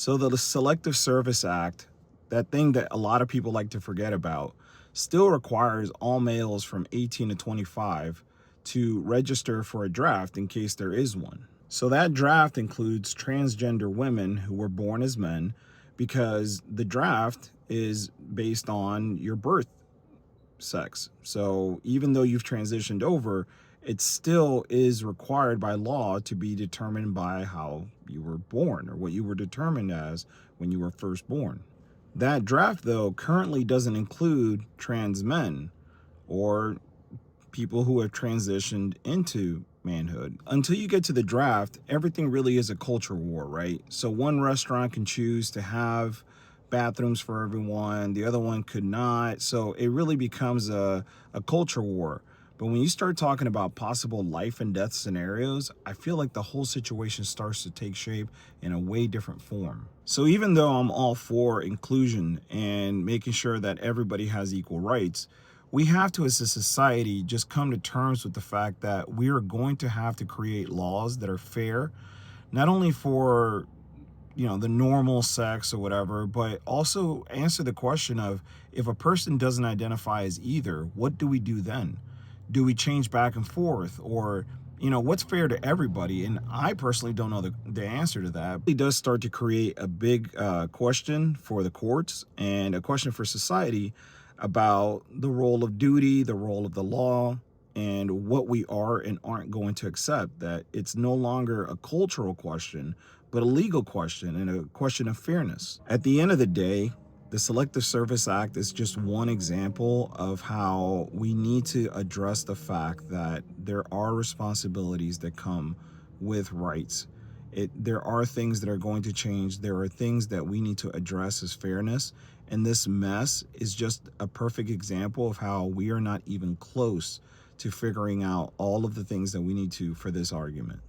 So the Selective Service Act, that thing that a lot of people like to forget about, still requires all males from 18 to 25 to register for a draft in case there is one. So that draft includes transgender women who were born as men because the draft is based on your birth sex. So even though you've transitioned over, it still is required by law to be determined by how you were born or what you were determined as when you were first born. That draft, though, currently doesn't include trans men or people who have transitioned into manhood. Until you get to the draft, everything really is a culture war, right? So one restaurant can choose to have bathrooms for everyone, the other one could not. So it really becomes a culture war. But when you start talking about possible life and death scenarios, I feel like the whole situation starts to take shape in a way different form. So even though I'm all for inclusion and making sure that everybody has equal rights, we have to, as a society, just come to terms with the fact that we are going to have to create laws that are fair, not only for the normal sex or whatever, but also answer the question of, if a person doesn't identify as either, what do we do then? Do we change back and forth, or what's fair to everybody? And I personally don't know the answer to that. It does start to create a big question for the courts and a question for society about the role of duty, the role of the law, and what we are and aren't going to accept. That it's no longer a cultural question, but a legal question and a question of fairness. At the end of the day, the Selective Service Act is just one example of how we need to address the fact that there are responsibilities that come with rights. There are things that are going to change. There are things that we need to address as fairness. And this mess is just a perfect example of how we are not even close to figuring out all of the things that we need to for this argument.